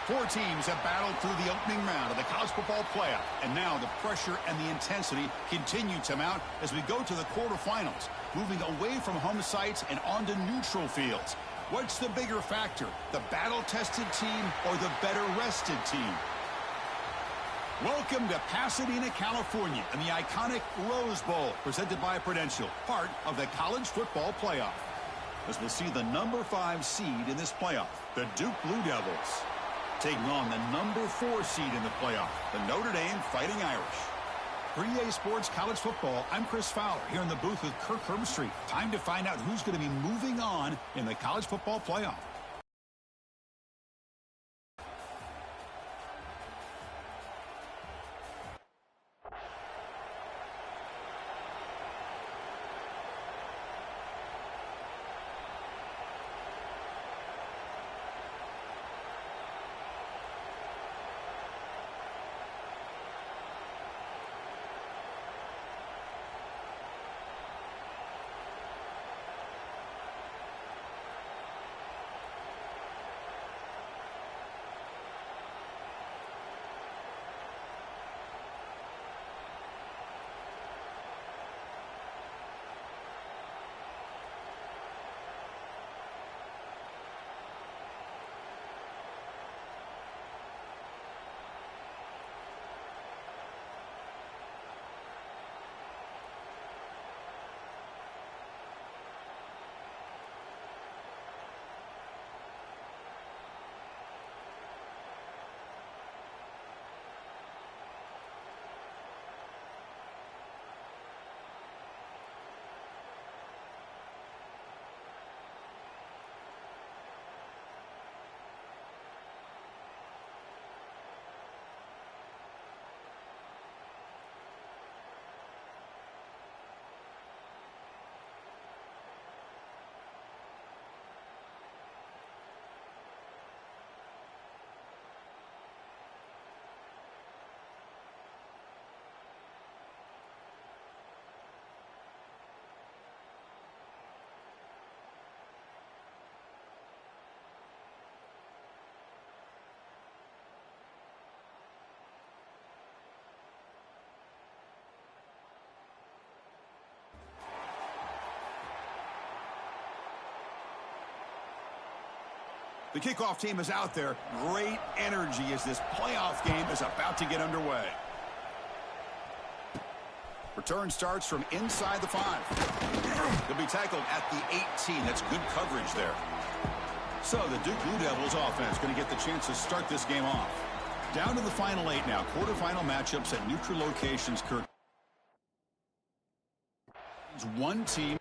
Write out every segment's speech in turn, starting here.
Four teams have battled through the opening round of the college football playoff, and now the pressure and the intensity continue to mount as we go to the quarterfinals, moving away from home sites and onto neutral fields. What's the bigger factor, the battle-tested team or the better-rested team? Welcome to Pasadena, California, and the iconic Rose Bowl, presented by Prudential, part of the college football playoff. As we'll see the number 5 seed in this playoff, the Duke Blue Devils, taking on the number 4 seed in the playoff, the Notre Dame Fighting Irish. For EA Sports College Football, I'm Chris Fowler here in the booth with Kirk Herbstreit. Time to find out who's going to be moving on in the college football playoff. The kickoff team is out there. Great energy as this playoff game is about to get underway. Return starts from inside the 5. He'll be tackled at the 18. That's good coverage there. So the Duke Blue Devils offense going to get the chance to start this game off. Down to the final 8 now. Quarterfinal matchups at neutral locations, Kirk. One team.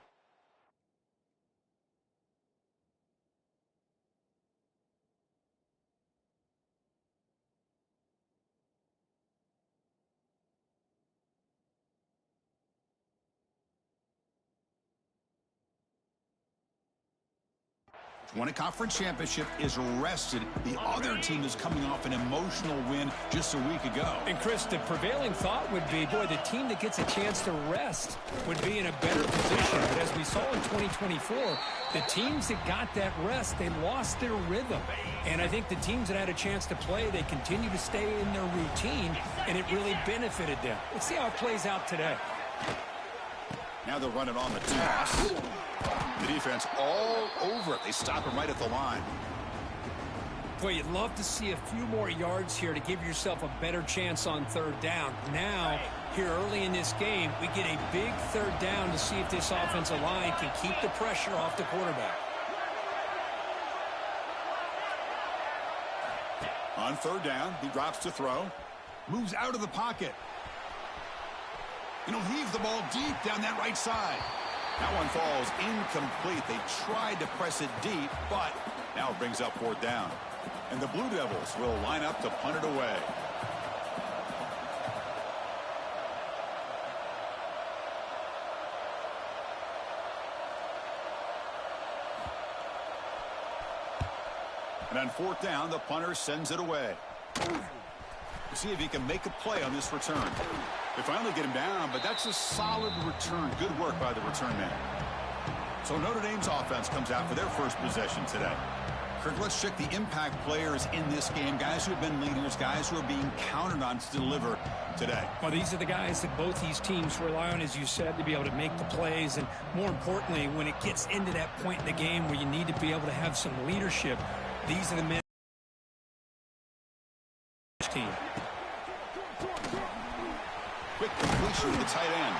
Won a conference championship, is rested. The other team is coming off an emotional win just a week ago. And Chris, the prevailing thought would be, boy, the team that gets a chance to rest would be in a better position. But as we saw in 2024, the teams that got that rest, they lost their rhythm. And I think the teams that had a chance to play, they continue to stay in their routine, and it really benefited them. Let's see how it plays out today. Now they'll run it on the toss. The defense all over it. They stop him right at the line. Boy, you'd love to see a few more yards here to give yourself a better chance on third down. Now, here early in this game, we get a big third down to see if this offensive line can keep the pressure off the quarterback. On third down, he drops to throw. Moves out of the pocket. And he'll heave the ball deep down that right side. That one falls incomplete. They tried to press it deep, but now it brings up fourth down. And the Blue Devils will line up to punt it away. And on fourth down, the punter sends it away. We'll see if he can make a play on this return. They finally get him down, but that's a solid return. Good work by the return man. So Notre Dame's offense comes out for their first possession today. Kirk, let's check the impact players in this game. Guys who have been leaders, guys who are being counted on to deliver today. Well, these are the guys that both these teams rely on, as you said, to be able to make the plays. And more importantly, when it gets into that point in the game where you need to be able to have some leadership, these are the men. Team. Quick completion to the tight end.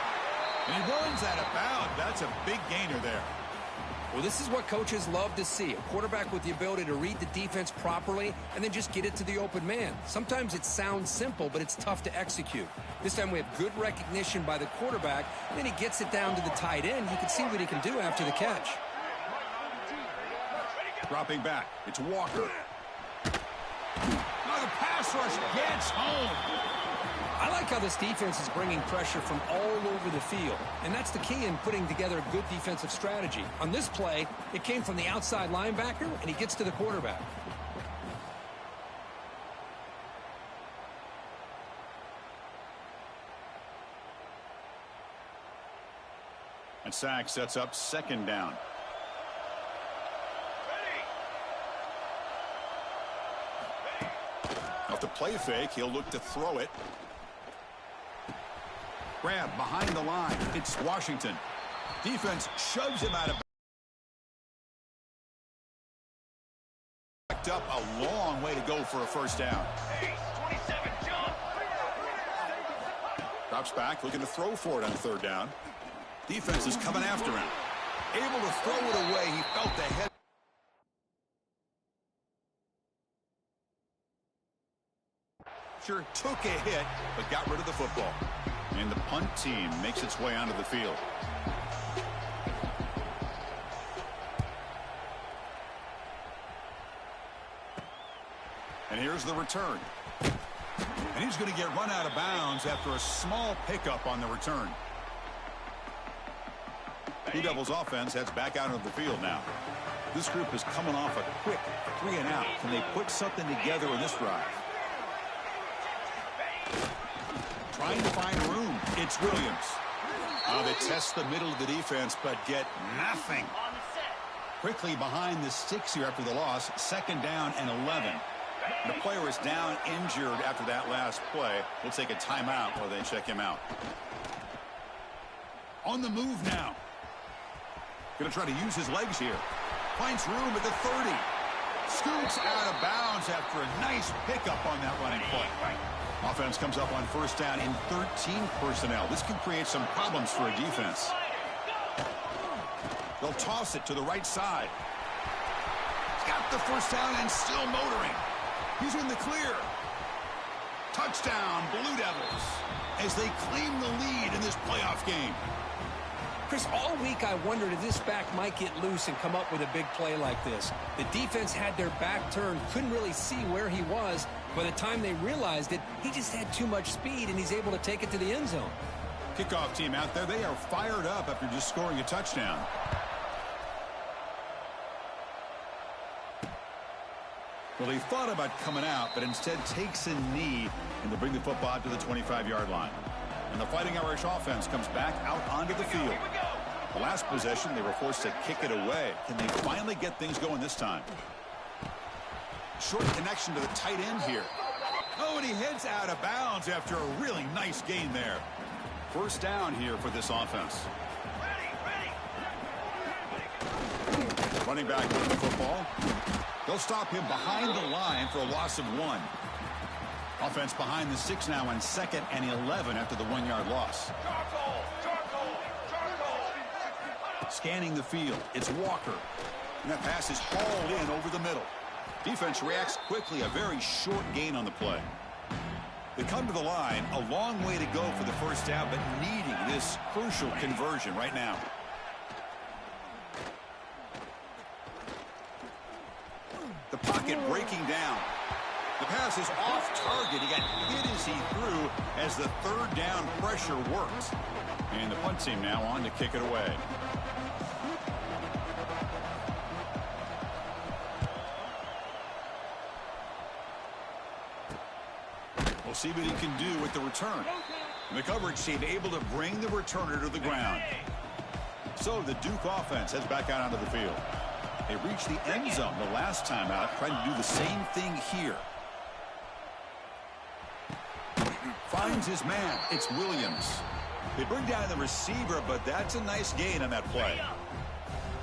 And he runs out of bounds. That's a big gainer there. Well, this is what coaches love to see. A quarterback with the ability to read the defense properly and then just get it to the open man. Sometimes it sounds simple, but it's tough to execute. This time we have good recognition by the quarterback, and then he gets it down to the tight end. You can see what he can do after the catch. Dropping back. It's Walker. Now the pass rush gets home. I like how this defense is bringing pressure from all over the field, and that's the key in putting together a good defensive strategy. On this play, it came from the outside linebacker, and he gets to the quarterback. And sack sets up second down. Off the play fake, he'll look to throw it. Grab behind the line. It's Washington. Defense shoves him out of backed up a long way to go for a first down. 27 jump. Drops back, looking to throw for it on third down. Defense is coming after him. Able to throw it away. He felt the head. Sure took a hit, but got rid of the football. And the punt team makes its way onto the field. And here's the return. And he's going to get run out of bounds after a small pickup on the return. Blue Devils offense heads back out of the field now. This group is coming off a quick 3 and out. Can they put something together in this drive? Trying to find room. It's Williams. They test the middle of the defense, but get nothing. Quickly behind the sticks here after the loss. Second down and 11. The player is down injured after that last play. We'll take a timeout while they check him out. On the move now. Going to try to use his legs here. Finds room at the 30. Scoots out of bounds after a nice pickup on that running play. Offense comes up on first down in 13 personnel. This can create some problems for a defense. They'll toss it to the right side. He's got the first down and still motoring. He's in the clear. Touchdown, Blue Devils, as they claim the lead in this playoff game. Chris, all week I wondered if this back might get loose and come up with a big play like this. The defense had their back turned, couldn't really see where he was. By the time they realized it, he just had too much speed, and he's able to take it to the end zone. Kickoff team out there, they are fired up after just scoring a touchdown. Well, he thought about coming out, but instead takes a knee, and they'll bring the football out to the 25-yard line. And the Fighting Irish offense comes back out onto the field. The last possession, they were forced to kick it away. Can they finally get things going this time? Short connection to the tight end here. Oh, and he heads out of bounds after a really nice gain there. First down here for this offense. Running back with the football. They'll stop him behind the line for a loss of 1. Offense behind the 6 now on 2nd and 11 after the 1-yard loss. Scanning the field, it's Walker. And that pass is hauled in over the middle. Defense reacts quickly, a very short gain on the play. They come to the line, a long way to go for the first down, but needing this crucial conversion right now. The pocket breaking down. The pass is off target. He got hit as he threw as the third down pressure works. And the punt team now on to kick it away. We'll see what he can do with the return. And the coverage team able to bring the returner to the ground. So the Duke offense heads back out onto the field. They reached the end zone the last time out, trying to do the same thing here. Finds his man. It's Williams. They bring down the receiver, but that's a nice gain on that play.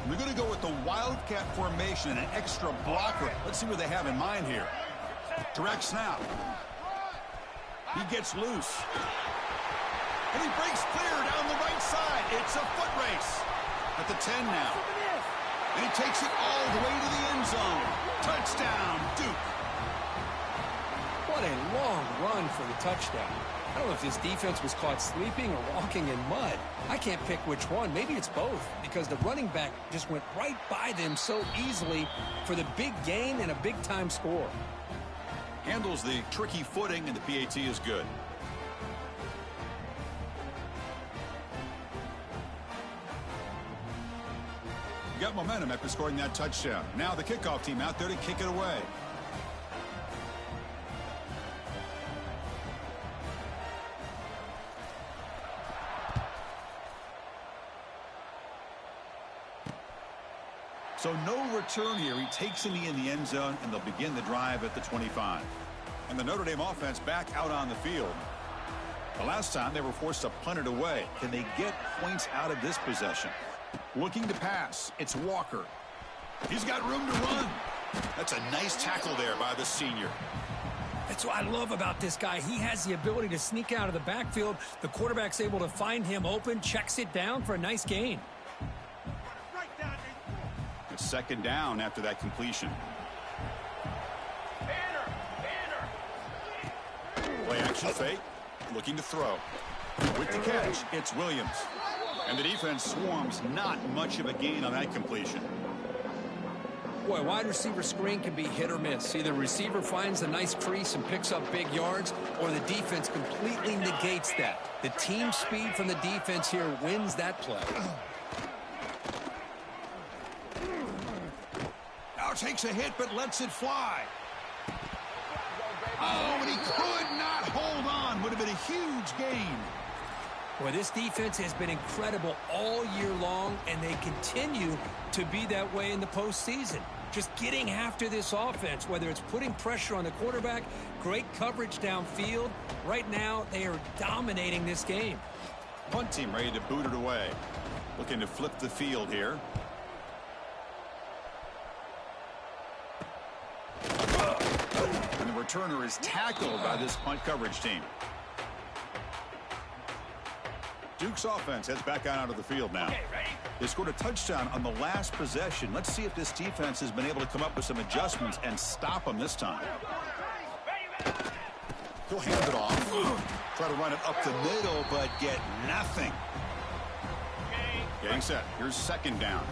They're going to go with the wildcat formation and an extra blocker. Let's see what they have in mind here. Direct snap. He gets loose. And he breaks clear down the right side. It's a foot race. At the 10 now. And he takes it all the way to the end zone. Touchdown, Duke. What a long run for the touchdown. I don't know if this defense was caught sleeping or walking in mud. I can't pick which one. Maybe it's both, because the running back just went right by them so easily for the big gain and a big-time score. Handles the tricky footing, and the PAT is good. You got momentum after scoring that touchdown. Now the kickoff team out there to kick it away. So no return here. He takes it in the end zone, and they'll begin the drive at the 25. And the Notre Dame offense back out on the field. The last time they were forced to punt it away. Can they get points out of this possession? Looking to pass. It's Walker. He's got room to run. That's a nice tackle there by the senior. That's what I love about this guy. He has the ability to sneak out of the backfield. The quarterback's able to find him open, checks it down for a nice gain. Second down after that completion. Play action fake. Looking to throw. With the catch, it's Williams. And the defense swarms. Not much of a gain on that completion. Boy, wide receiver screen can be hit or miss. Either receiver finds a nice crease and picks up big yards, or the defense completely negates that. The team speed from the defense here wins that play. Takes a hit but lets it fly. Oh, and he could not hold on. Would have been a huge gain. Boy, this defense has been incredible all year long, and they continue to be that way in the postseason. Just getting after this offense, whether it's putting pressure on the quarterback, great coverage downfield. Right now, they are dominating this game. Punt team ready to boot it away. Looking to flip the field here. And the returner is tackled by this punt coverage team. Duke's offense heads back out of the field now. They scored a touchdown on the last possession. Let's see if this defense has been able to come up with some adjustments and stop them this time. He'll hand it off. Try to run it up the middle, but get nothing. Getting set. Here's second down.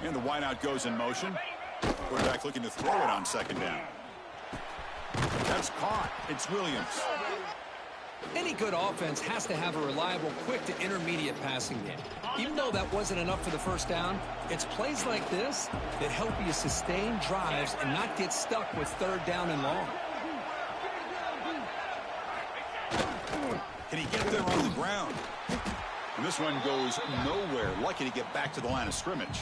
And the wideout goes in motion. Quarterback looking to throw it on second down. That's caught. It's Williams. Any good offense has to have a reliable, quick to intermediate passing game. Even though that wasn't enough for the first down, it's plays like this that help you sustain drives and not get stuck with third down and long. Can he get there on the ground? And this one goes nowhere. Lucky to get back to the line of scrimmage.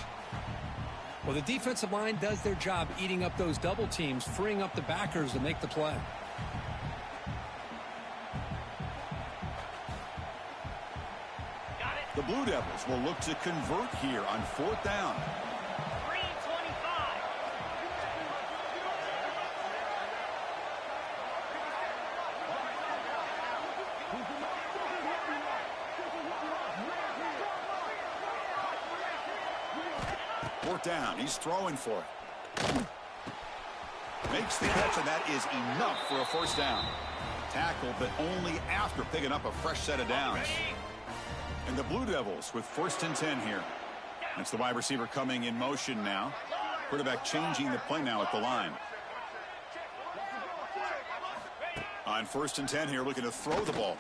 Well, the defensive line does their job eating up those double teams, freeing up the backers to make the play. The Blue Devils will look to convert here on fourth down. 3:25. Fourth down. He's throwing for it. Makes the catch, and that is enough for a first down. Tackle, but only after picking up a fresh set of downs. And the Blue Devils with 1st and 10 here. It's the wide receiver coming in motion now. Quarterback changing the play now at the line. On 1st and 10 here, looking to throw the ball.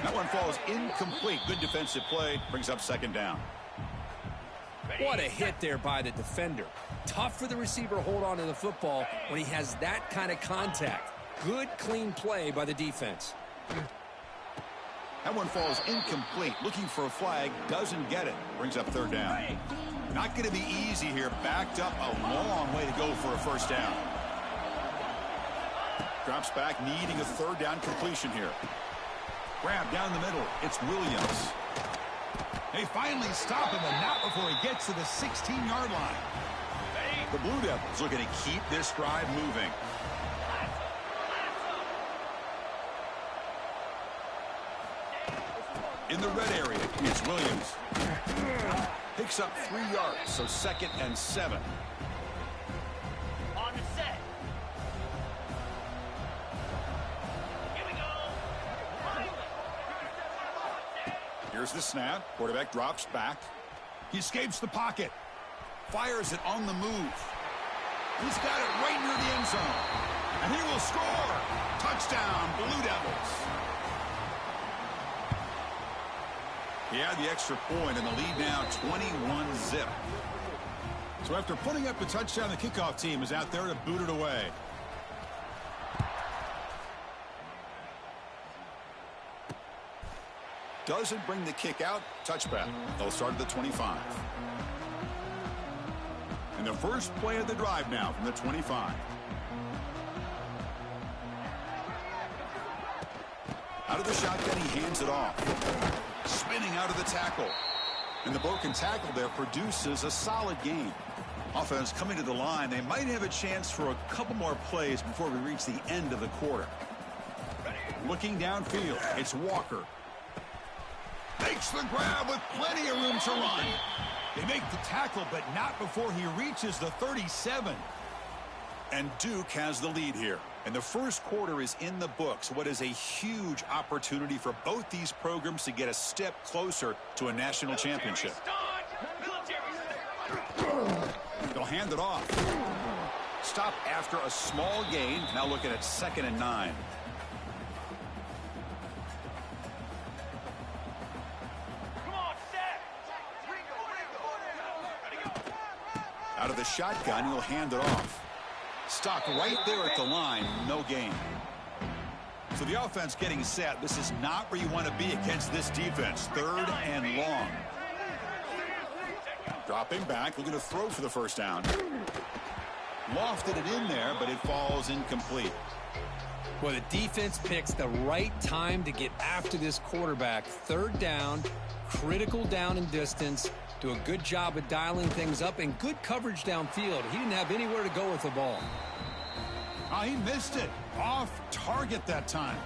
That one falls incomplete. Good defensive play. Brings up second down. What a hit there by the defender. Tough for the receiver to hold on to the football when he has that kind of contact. Good, clean play by the defense. That one falls incomplete. Looking for a flag, doesn't get it. Brings up third down. Not going to be easy here. Backed up a long way to go for a first down. Drops back, needing a third down completion here. Grab down the middle. It's Williams. They finally stop him, and not before he gets to the 16-yard line. The Blue Devils looking to keep this drive moving. In the red area, it's Williams. Picks up 3 yards, so 2nd and 7. On the set. Here we go. Here's the snap. Quarterback drops back. He escapes the pocket. Fires it on the move. He's got it right near the end zone. And he will score. Touchdown, Blue Devils. He had the extra point, and the lead now 21-zip. So after putting up the touchdown, the kickoff team is out there to boot it away. Doesn't bring the kick out. Touchback. They'll start at the 25. And the first play of the drive now from the 25. Out of the shotgun, he hands it off. Spinning out of the tackle. And the broken tackle there produces a solid gain. Offense coming to the line. They might have a chance for a couple more plays before we reach the end of the quarter. Looking downfield, it's Walker. Makes the grab with plenty of room to run. They make the tackle, but not before he reaches the 37. And Duke has the lead here. And the first quarter is in the books. What is a huge opportunity for both these programs to get a step closer to a national championship. They'll hand it off. Stop after a small gain. Now looking at 2nd and 9. Out of the shotgun, he'll hand it off. Stopped right there at the line. No gain. So the offense getting set. This is not where you want to be against this defense. 3rd and long. Dropping back, looking to throw for the first down. Lofted it in there, but it falls incomplete. Well, the defense picks the right time to get after this quarterback. 3rd down, critical down and distance. Do a good job of dialing things up and good coverage downfield. He didn't have anywhere to go with the ball. Oh, he missed it. Off target that time.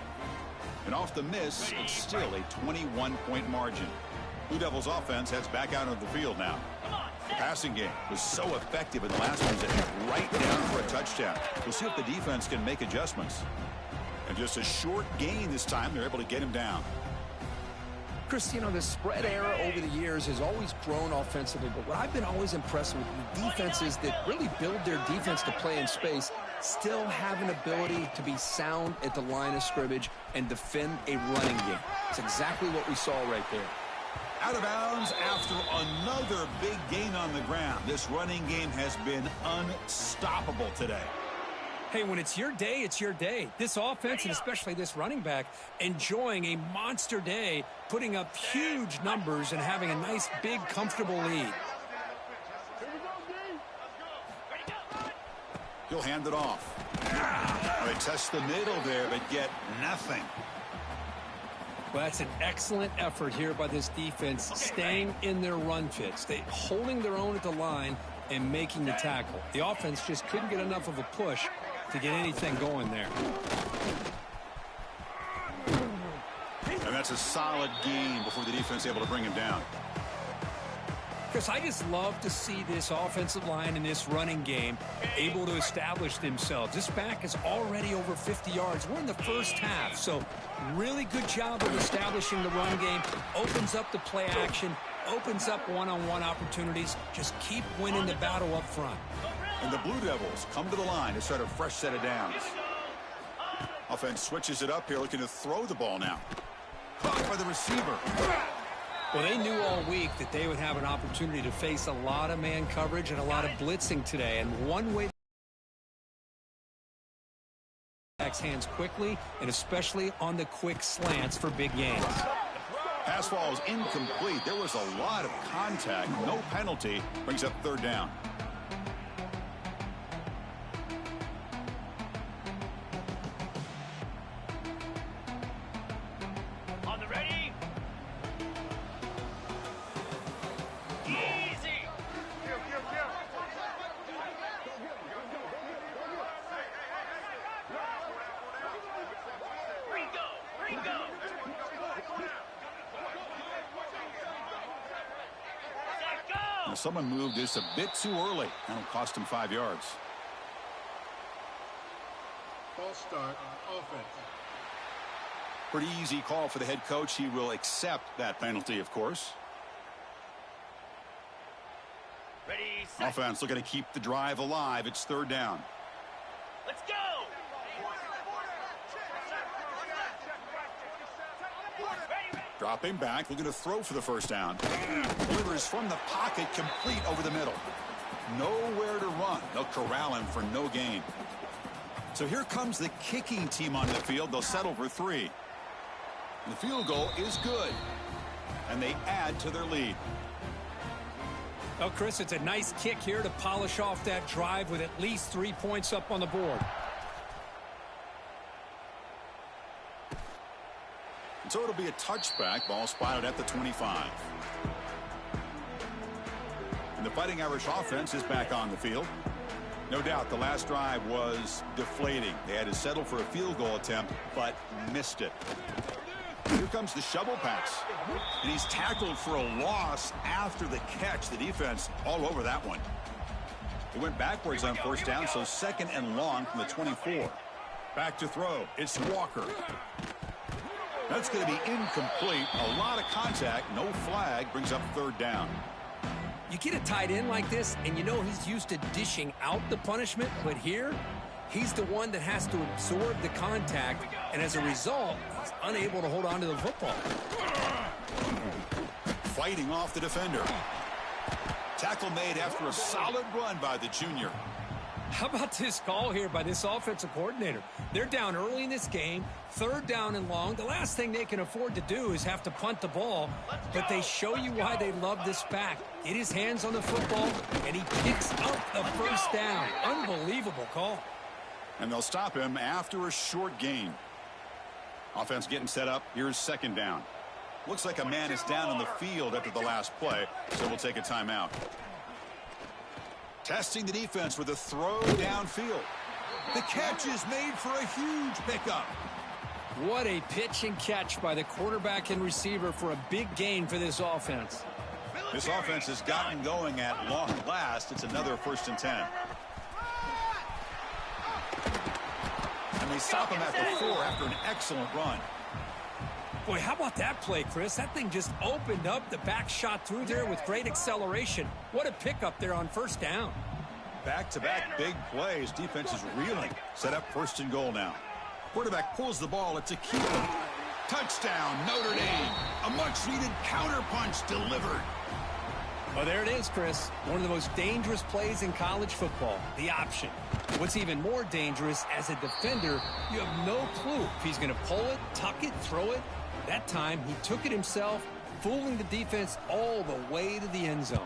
And off the miss, it's still a 21-point margin. Blue Devils offense heads back out of the field now. The passing game was so effective in the last ones that hit right down for a touchdown. We'll see if the defense can make adjustments. And just a short gain this time, they're able to get him down. Chris, you know, the spread era over the years has always grown offensively, but what I've been always impressed with defenses that really build their defense to play in space still have an ability to be sound at the line of scrimmage and defend a running game. It's exactly what we saw right there. Out of bounds after another big gain on the ground. This running game has been unstoppable today. Hey, when it's your day, it's your day. This offense, and especially this running back, enjoying a monster day, putting up huge numbers and having a nice, big, comfortable lead. He'll hand it off. They test the middle there, but get nothing. Well, that's an excellent effort here by this defense, staying in their run fits. They holding their own at the line and making the tackle. The offense just couldn't get enough of a push to get anything going there. And that's a solid gain before the defense able to bring him down. Chris, I just love to see this offensive line and this running game able to establish themselves. This back is already over 50 yards. We're in the first half, so really good job of establishing the run game. Opens up the play action, opens up one-on-one opportunities. Just keep winning the battle up front. And the Blue Devils come to the line to start a fresh set of downs. Offense switches it up here, looking to throw the ball now. Caught by the receiver. Well, they knew all week that they would have an opportunity to face a lot of man coverage and a lot of blitzing today. And one way hands quickly, and especially on the quick slants for big gains. Pass falls incomplete. There was a lot of contact. No penalty. Brings up third down. On the ready. Easy. Ringo. Set go. Now someone moved this a bit too early. That'll cost him 5 yards. False start on offense. Pretty easy call for the head coach. He will accept that penalty, of course. Ready, set. Offense looking to keep the drive alive. It's third down. Let's go. Ready. Dropping back, looking to throw for the first down. Delivers from the pocket, complete over the middle. Nowhere to run. They'll corral him for no gain. So here comes the kicking team on the field. They'll settle for 3. The field goal is good. And they add to their lead. Well, Chris, it's a nice kick here to polish off that drive with at least 3 points up on the board. And so it'll be a touchback. Ball spotted at the 25. And the Fighting Irish offense is back on the field. No doubt the last drive was deflating. They had to settle for a field goal attempt, but missed it. Here comes the shovel pass. And he's tackled for a loss after the catch. The defense all over that one. It went backwards on first down, so second and long from the 24. Back to throw. It's Walker. That's going to be incomplete. A lot of contact. No flag. Brings up third down. You get a tight end like this, and you know he's used to dishing out the punishment, but here, he's the one that has to absorb the contact, and as a result, he's unable to hold on to the football. Fighting off the defender. Tackle made after a solid run by the junior. How about this call here by this offensive coordinator? They're down early in this game, third down and long. The last thing they can afford to do is have to punt the ball, but they show you why they love this back. Get his hands on the football, and he picks up the first down. Unbelievable call. And they'll stop him after a short gain. Offense getting set up. Here's second down. Looks like a man is down on the field after the last play, so we'll take a timeout. Testing the defense with a throw downfield. The catch is made for a huge pickup. What a pitch and catch by the quarterback and receiver for a big gain for this offense. This offense has gotten going at long last. It's another 1st and 10. And they stop him at the 4 after an excellent run. Boy, how about that play, Chris? That thing just opened up. The back shot through there with great acceleration. What a pickup there on first down. Back-to-back big plays. Defense is reeling. Set up 1st and goal now. Quarterback pulls the ball. It's a keeper. Touchdown, Notre Dame. A much-needed counterpunch delivered. Well, there it is, Chris. One of the most dangerous plays in college football, the option. What's even more dangerous, as a defender, you have no clue if he's going to pull it, tuck it, throw it. That time, he took it himself, fooling the defense all the way to the end zone.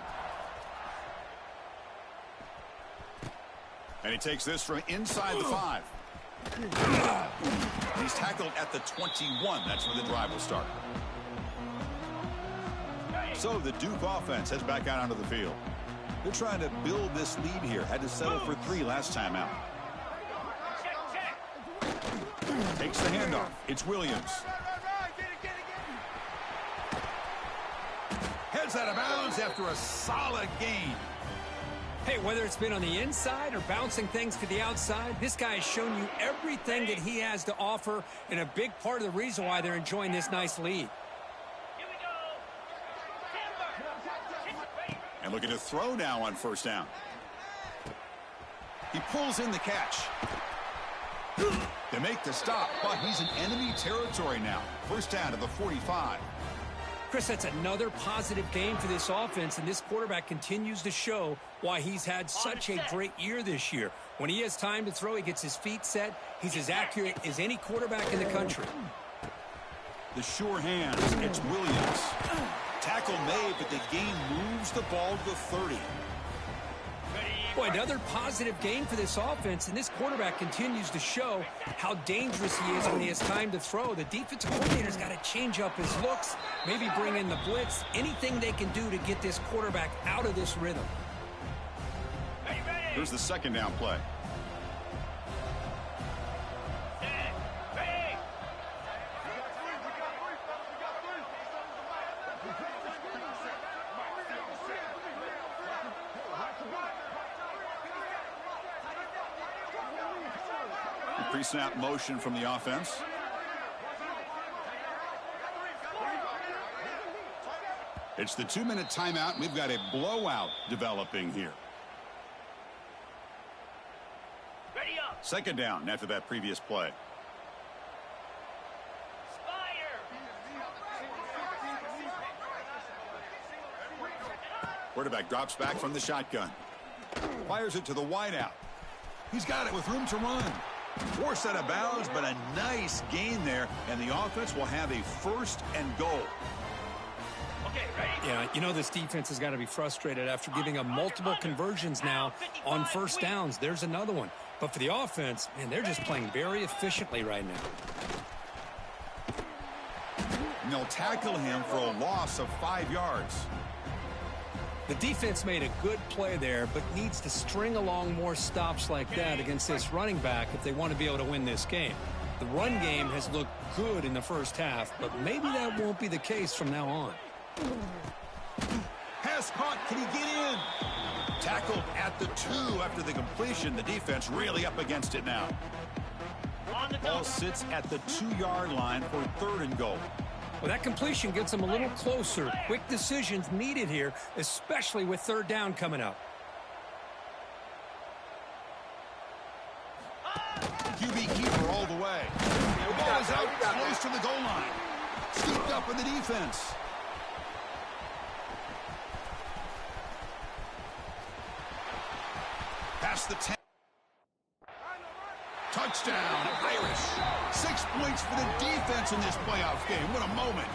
And he takes this from inside the 5. He's tackled at the 21. That's where the drive will start. So the Duke offense heads back out onto the field. They're trying to build this lead here. Had to settle for 3 last time out. Takes the handoff. It's Williams. Heads out of bounds after a solid gain. Hey, whether it's been on the inside or bouncing things to the outside, this guy has shown you everything that he has to offer, and a big part of the reason why they're enjoying this nice lead. And looking to throw now on first down. He pulls in the catch. They make the stop, but he's in enemy territory now. First down to the 45. Chris, that's another positive game for this offense, and this quarterback continues to show why he's had such a great year this year. When he has time to throw, he gets his feet set. He's as accurate as any quarterback in the country. The sure hands. It's Williams. Tackle made, but the game moves the ball to the 30. Boy, another positive game for this offense, and this quarterback continues to show how dangerous he is when he has time to throw. The defensive coordinator's got to change up his looks, maybe bring in the blitz, anything they can do to get this quarterback out of this rhythm. Here's the second down play. Pre-snap motion from the offense. It's the 2-minute timeout, and we've got a blowout developing here. Ready up. Second down after that previous play. Quarterback drops back from the shotgun. Fires it to the wideout. He's got it with room to run. Forced out of bounds, but a nice gain there, and the offense will have a first and goal. Okay, ready? Yeah, you know this defense has got to be frustrated after giving up multiple conversions now on first downs. There's another one. But for the offense, man, they're just playing very efficiently right now. And they'll tackle him for a loss of 5 yards. The defense made a good play there, but needs to string along more stops like that against this running back if they want to be able to win this game. The run game has looked good in the first half, but maybe that won't be the case from now on. Pass caught. Can he get in? Tackled at the 2 after the completion. The defense really up against it now. Ball sits at the 2-yard line for third and goal. Well, that completion gets them a little closer. Quick decisions needed here, especially with third down coming up. QB keeper all the way. The ball is out close to the goal line. Scooped up in the defense. Past the 10. Touchdown, Irish. 6 points for the defense in this playoff game. What a moment.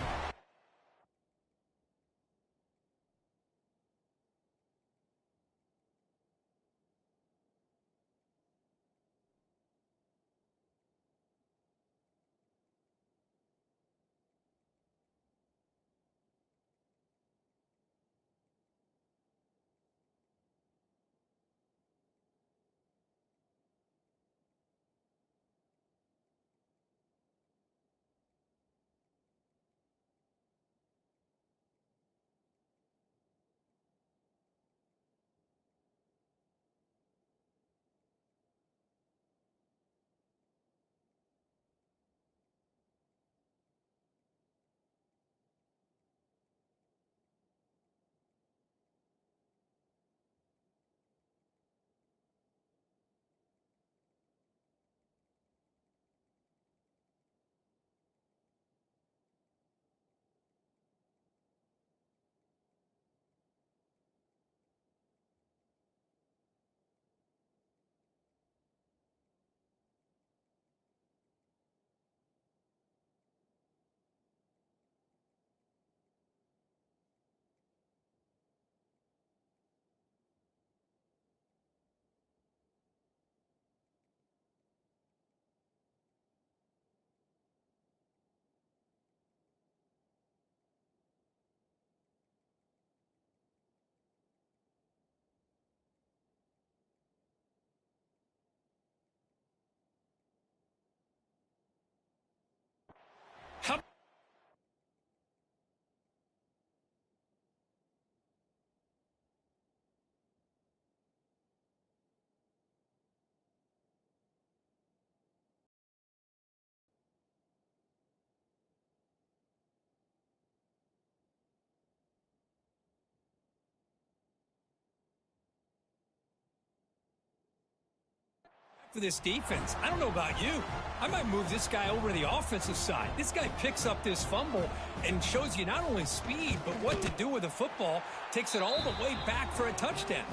How for this defense? I don't know about you. I might move this guy over to the offensive side. This guy picks up this fumble and shows you not only speed, but what to do with the football. Takes it all the way back for a touchdown.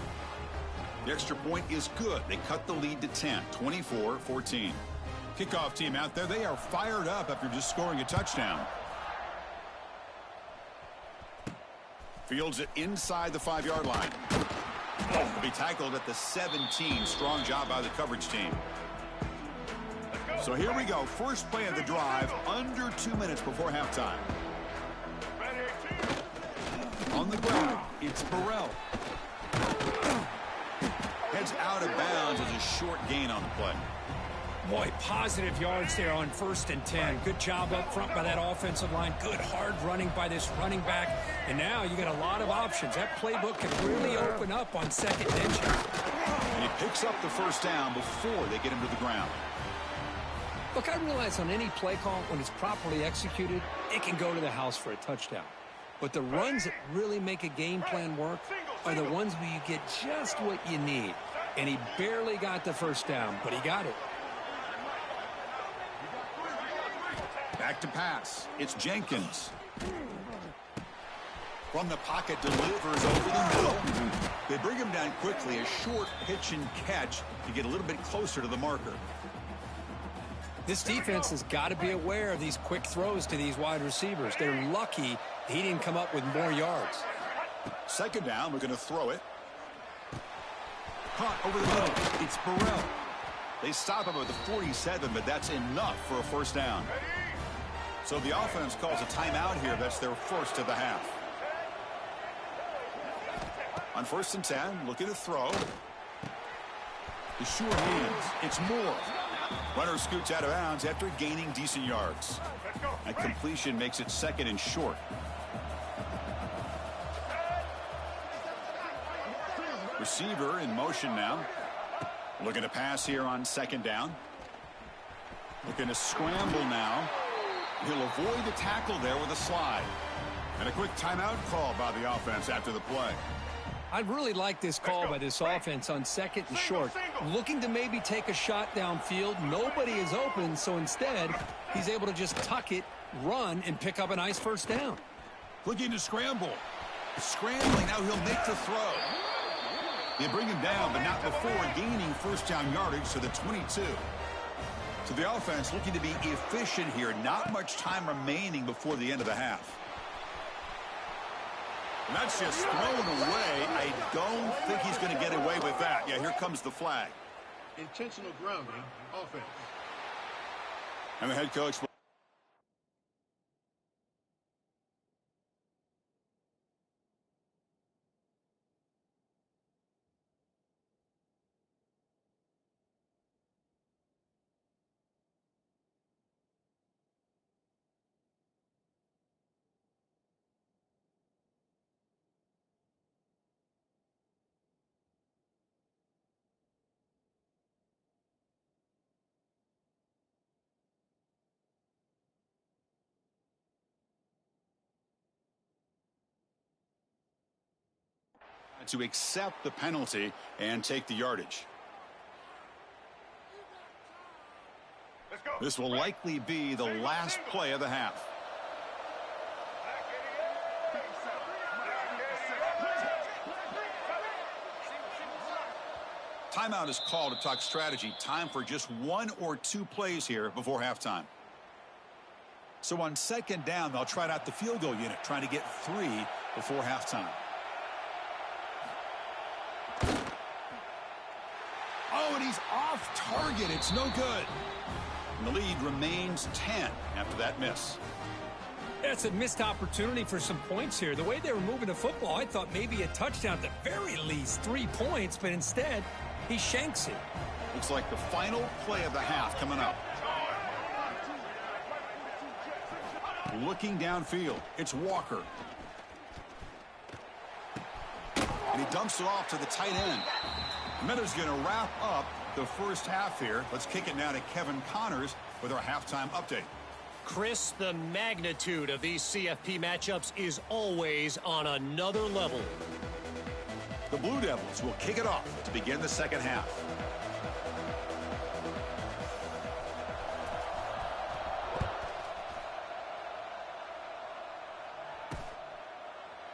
The extra point is good. They cut the lead to 10, 24-14. Kickoff team out there, they are fired up after just scoring a touchdown. Fields it inside the 5-yard line. Will be tackled at the 17. Strong job by the coverage team. So here we go. First play of the drive, under 2 minutes before halftime. On the ground, it's Burrell. Heads out of bounds as a short gain on the play. Boy, positive yards there on 1st and 10. Good job up front by that offensive line. Good hard running by this running back. And now you got a lot of options. That playbook can really open up on 2nd and inches. And he picks up the first down before they get him to the ground. Look, I realize on any play call, when it's properly executed, it can go to the house for a touchdown. But the runs that really make a game plan work are the ones where you get just what you need. And he barely got the first down, but he got it. Back to pass. It's Jenkins. From the pocket, delivers over the middle. They bring him down quickly. A short pitch and catch to get a little bit closer to the marker. This defense has got to be aware of these quick throws to these wide receivers. They're lucky he didn't come up with more yards. 2nd down, we're going to throw it. Caught over the middle. It's Burrell. They stop him at the 47, but that's enough for a first down. So the offense calls a timeout here. That's their first of the half. On 1st and 10, looking to throw. The short hands. It's Moore. Runner scoots out of bounds after gaining decent yards. That completion makes it 2nd and short. Receiver in motion now. Looking to pass here on 2nd down. Looking to scramble now. He'll avoid the tackle there with a slide. And a quick timeout call by the offense after the play. I really like this call by this offense on 2nd and short. Looking to maybe take a shot downfield. Nobody is open, so instead, he's able to just tuck it, run, and pick up a nice first down. Looking to scramble. Scrambling, now he'll make the throw. They bring him down, but not before gaining first down yardage to the 22. So the offense looking to be efficient here. Not much time remaining before the end of the half. And that's just thrown away. I don't think he's going to get away with that. Yeah, here comes the flag. Intentional grounding, offense. And the head coach. To accept the penalty and take the yardage. This will likely be the last play of the half. Timeout is called to talk strategy. Time for just 1 or 2 plays here before halftime. So on 2nd down, they'll try out the field goal unit, trying to get 3 before halftime. Oh, and he's off target. It's no good. And the lead remains 10 after that miss. That's a missed opportunity for some points here. The way they were moving the football, I thought maybe a touchdown, at the very least 3 points, but instead he shanks it. Looks like the final play of the half coming up. Looking downfield, it's Walker. And he dumps it off to the tight end. Meadows going to wrap up the first half here. Let's kick it now to Kevin Connors with our halftime update. Chris, the magnitude of these CFP matchups is always on another level. The Blue Devils will kick it off to begin the second half.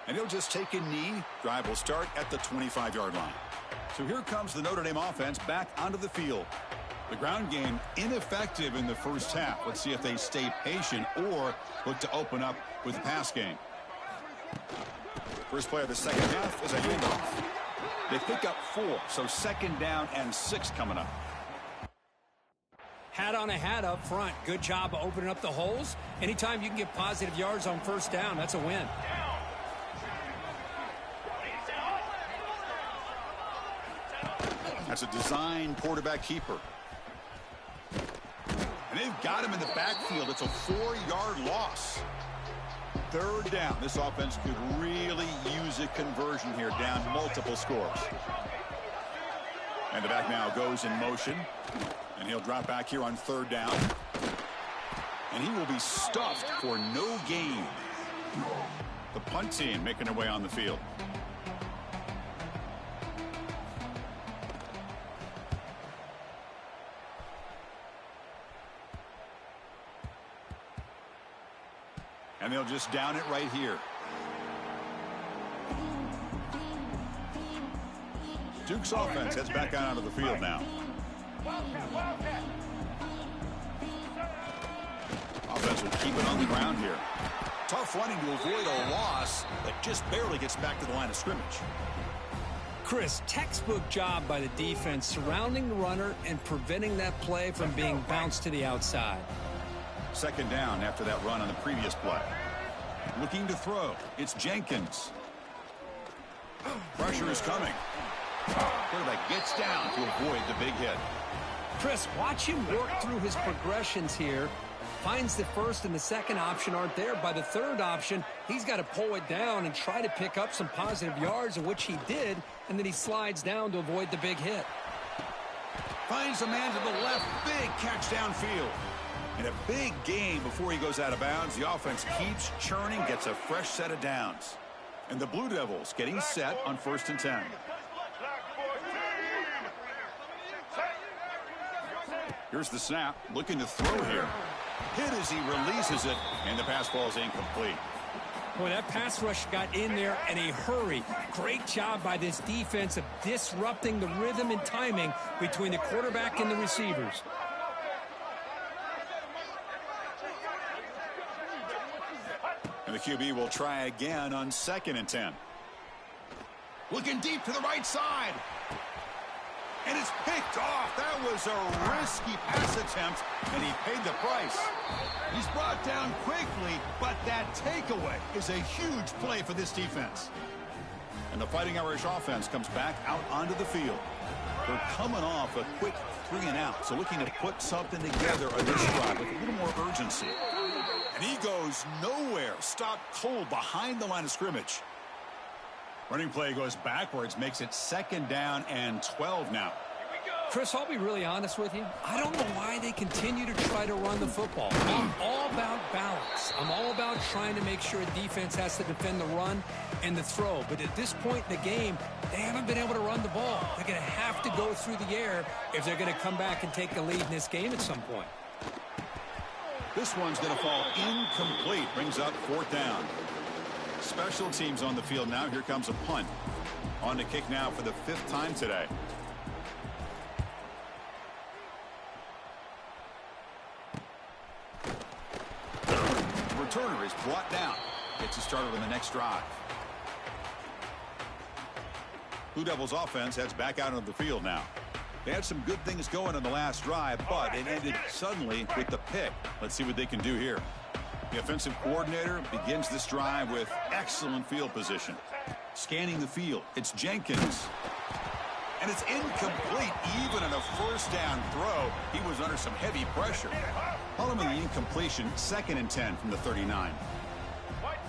And he'll just take a knee. Drive will start at the 25-yard line. So here comes the Notre Dame offense back onto the field. The ground game ineffective in the first half. Let's see if they stay patient or look to open up with the pass game. First play of the second half is a handoff. They pick up 4, so 2nd down and 6 coming up. Hat on a hat up front. Good job of opening up the holes. Anytime you can get positive yards on first down, that's a win. That's a design quarterback keeper. And they've got him in the backfield. It's a 4-yard loss. 3rd down. This offense could really use a conversion here, down multiple scores. And the back now goes in motion. And he'll drop back here on 3rd down. And he will be stuffed for no gain. The punt team making their way on the field. And they'll just down it right here. Duke's offense heads back out onto the field now. Offense will keep it on the ground here. Tough running to avoid a loss that just barely gets back to the line of scrimmage. Chris, textbook job by the defense surrounding the runner and preventing that play from being bounced to the outside. 2nd down after that run on the previous play. Looking to throw. It's Jenkins. Pressure is coming. Quarterback gets down to avoid the big hit. Chris, watch him work through his progressions here. Finds the first and the second option aren't there. By the 3rd option, he's got to pull it down and try to pick up some positive yards, which he did, and then he slides down to avoid the big hit. Finds a man to the left. Big catch downfield. And a big gain before he goes out of bounds. The offense keeps churning, gets a fresh set of downs. And the Blue Devils getting set on 1st and 10. Here's the snap. Looking to throw here. Hit as he releases it, and the pass falls incomplete. Boy, that pass rush got in there in a hurry. Great job by this defense of disrupting the rhythm and timing between the quarterback and the receivers. And the QB will try again on 2nd and 10. Looking deep to the right side. And it's picked off. That was a risky pass attempt, and he paid the price. He's brought down quickly, but that takeaway is a huge play for this defense. And the Fighting Irish offense comes back out onto the field. They're coming off a quick 3-and-out, so looking to put something together on this drive with a little more urgency. And he goes nowhere. Stopped cold behind the line of scrimmage. Running play goes backwards, makes it 2nd down and 12 now. Chris, I'll be really honest with you. I don't know why they continue to try to run the football. I'm all about balance. I'm all about trying to make sure a defense has to defend the run and the throw. But at this point in the game, they haven't been able to run the ball. They're going to have to go through the air if they're going to come back and take the lead in this game at some point. This one's going to fall incomplete. Brings up 4th down. Special teams on the field now. Here comes a punt. On to kick now for the 5th time today. The returner is brought down. Gets it started on the next drive. Blue Devils offense heads back out onto the field now. They had some good things going on the last drive, but it ended suddenly with the pick. Let's see what they can do here. The offensive coordinator begins this drive with excellent field position. Scanning the field, it's Jenkins. And it's incomplete, even on a 1st down throw. He was under some heavy pressure. Following the incompletion, 2nd and 10 from the 39.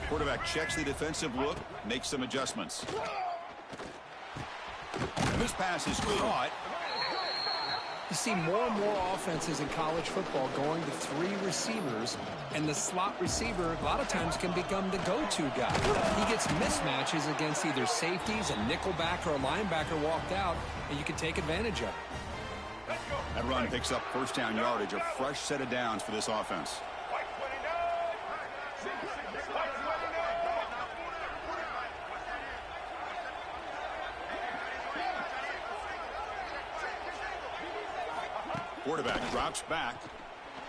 Quarterback checks the defensive look, makes some adjustments. And this pass is caught. You see more and more offenses in college football going to 3 receivers, and the slot receiver a lot of times can become the go-to guy. He gets mismatches against either safeties, a nickelback, or a linebacker walked out, and you can take advantage of it. That run picks up 1st down yardage, a fresh set of downs for this offense. Quarterback drops back.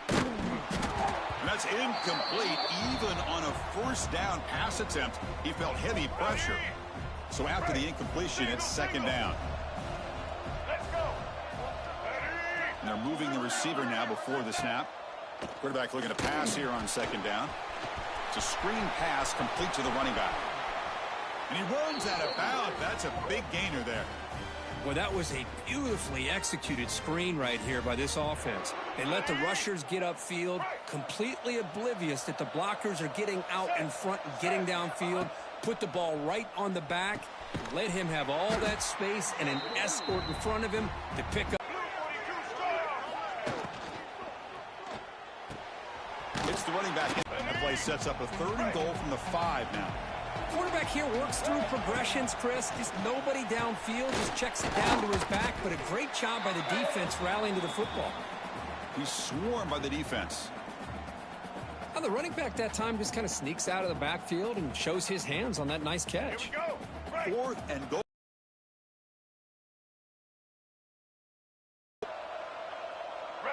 And that's That's incomplete. Even on a first down pass attempt, he felt heavy pressure. So after the incompletion, it's second down. And they're moving the receiver now before the snap. Quarterback looking to pass here on second down. It's a screen pass complete to the running back. And he runs out of bounds. That's a big gainer there. Well, that was a beautifully executed screen right here by this offense. They let the rushers get upfield, completely oblivious that the blockers are getting out in front and getting downfield, put the ball right on the back, let him have all that space and an escort in front of him to pick up. It's the running back. The play sets up a 3rd and goal from the 5 now. Quarterback here works through progressions, Chris. Just nobody downfield, just checks it down to his back, but a great job by the defense rallying to the football. He's swarmed by the defense. Now the running back that time just kind of sneaks out of the backfield and shows his hands on that nice catch. 4th and goal.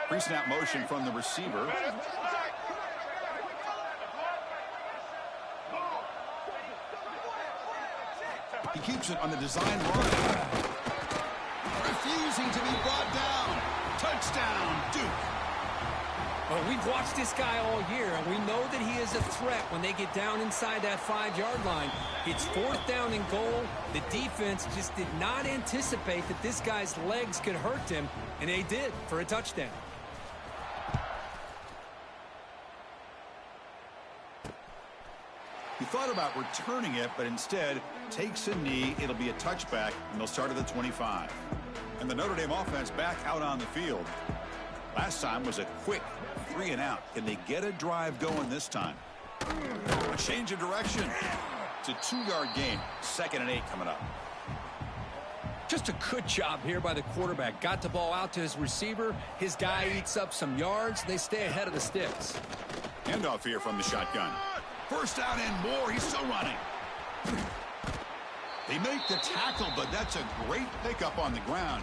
Pre-snap motion from the receiver. He keeps it on the design run. Refusing to be brought down. Touchdown, Duke. Well, we've watched this guy all year, and we know that he is a threat when they get down inside that 5-yard line. It's 4th down and goal. The defense just did not anticipate that this guy's legs could hurt him, and they did for a touchdown. He thought about returning it, but instead takes a knee. It'll be a touchback, and they'll start at the 25. And the Notre Dame offense back out on the field. Last time was a quick 3 and out. Can they get a drive going this time? A change of direction. It's a 2-yard gain. 2nd and 8 coming up. Just a good job here by the quarterback. Got the ball out to his receiver. His guy eats up some yards. They stay ahead of the sticks. Handoff here from the shotgun. 1st down and more. He's still running. They make the tackle, but that's a great pickup on the ground.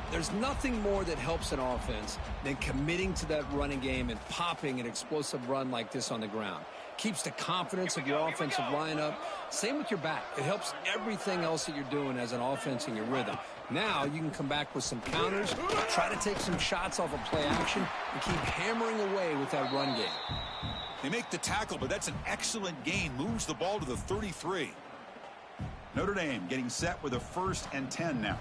There's nothing more that helps an offense than committing to that running game and popping an explosive run like this on the ground. Keeps the confidence of your offensive lineup. Same with your back. It helps everything else that you're doing as an offense in your rhythm. Now you can come back with some counters, try to take some shots off of play action, and keep hammering away with that run game. They make the tackle, but that's an excellent gain. Moves the ball to the 33. Notre Dame getting set with a 1st and 10 now.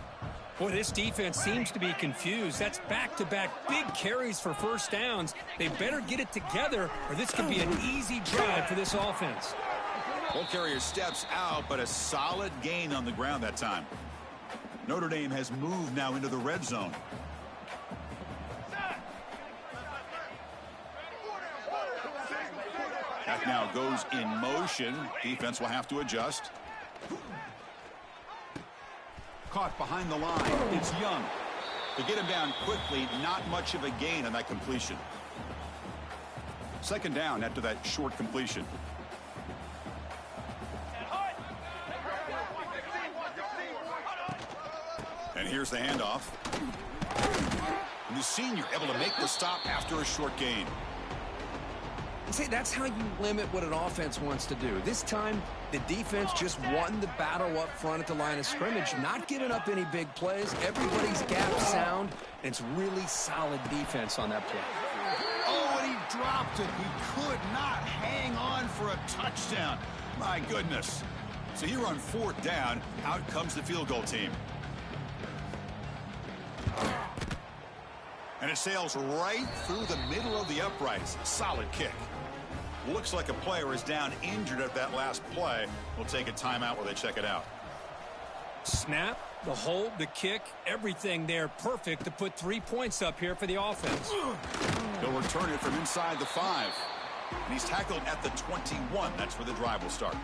Boy, this defense seems to be confused. That's back-to-back big carries for 1st downs. They better get it together, or this could be an easy drive for this offense. Ball carrier steps out, but a solid gain on the ground that time. Notre Dame has moved now into the red zone. That now goes in motion. Defense will have to adjust. Caught behind the line. It's Young. To get him down quickly, not much of a gain on that completion. 2nd down after that short completion. And here's the handoff. And the senior able to make the stop after a short gain. See, that's how you limit what an offense wants to do. This time, the defense just won the battle up front at the line of scrimmage, not giving up any big plays. Everybody's gap sound, and it's really solid defense on that play. Oh, and he dropped it. He could not hang on for a touchdown. My goodness. So here on 4th down, out comes the field goal team. And it sails right through the middle of the uprights. Solid kick. Looks like a player is down injured at that last play. We'll take a timeout while they check it out. Snap, the hold, the kick, everything there perfect to put 3 points up here for the offense. He'll return it from inside the 5. And he's tackled at the 21. That's where the drive will start.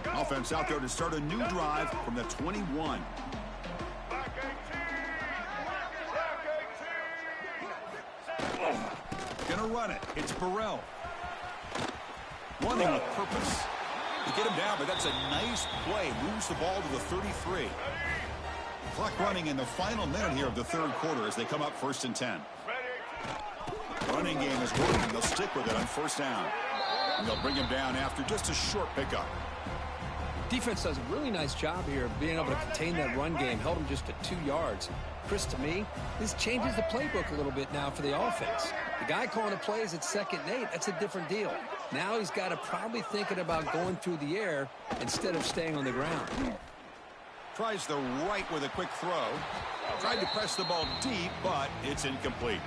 Offense out there to start a new drive from the 21. Gonna run it. It's Burrell. Running with purpose. To get him down, but that's a nice play. Moves the ball to the 33. Clock running in the final minute here of the 3rd quarter as they come up 1st and 10. running game is working. They'll stick with it on first down. And they'll bring him down after just a short pickup. Defense does a really nice job here of being able to contain that run game. Held him just to 2 yards. Chris, to me, this changes the playbook a little bit now for the offense. The guy calling the plays at 2nd and 8, that's a different deal. Now he's got to probably thinking about going through the air instead of staying on the ground. Tries the right with a quick throw. Tried to press the ball deep, but it's incomplete.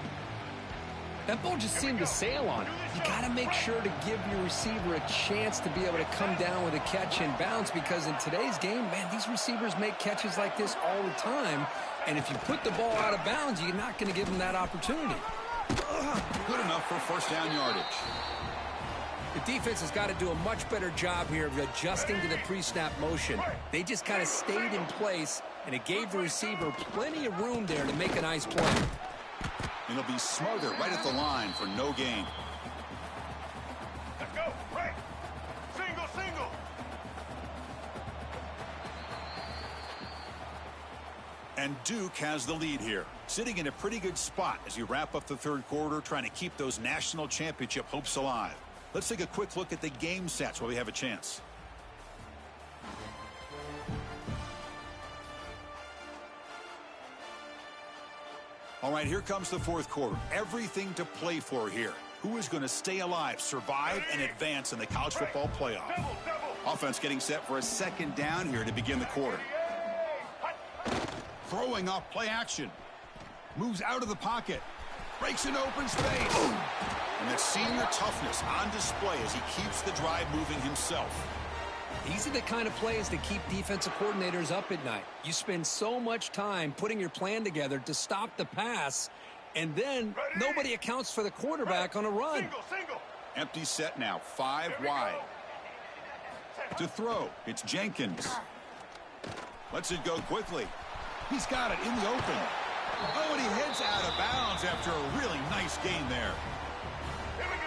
That ball just seemed to sail on him. You got to make sure to give your receiver a chance to be able to come down with a catch and bounce, because in today's game, man, these receivers make catches like this all the time. And if you put the ball out of bounds, you're not going to give them that opportunity. Good enough for first down yardage. The defense has got to do a much better job here of adjusting to the pre-snap motion. They just kind of stayed in place, and it gave the receiver plenty of room there to make a nice play. And he'll be smothered right at the line for no gain. Let's go. Right. Single, single. And Duke has the lead here, sitting in a pretty good spot as you wrap up the third quarter, trying to keep those national championship hopes alive. Let's take a quick look at the game stats while we have a chance. All right, here comes the fourth quarter. Everything to play for here. Who is going to stay alive, survive, and advance in the college football playoff? Offense getting set for a second down here to begin the quarter. Throwing off play action. Moves out of the pocket. Breaks an open space. And that senior toughness on display as he keeps the drive moving himself. These are the kind of plays that keep defensive coordinators up at night. You spend so much time putting your plan together to stop the pass, and then nobody accounts for the quarterback on a run. Single, single. Empty set now, 5 wide. To throw, it's Jenkins. Lets it go quickly. He's got it in the open. Oh, and he heads out of bounds after a really nice gain there.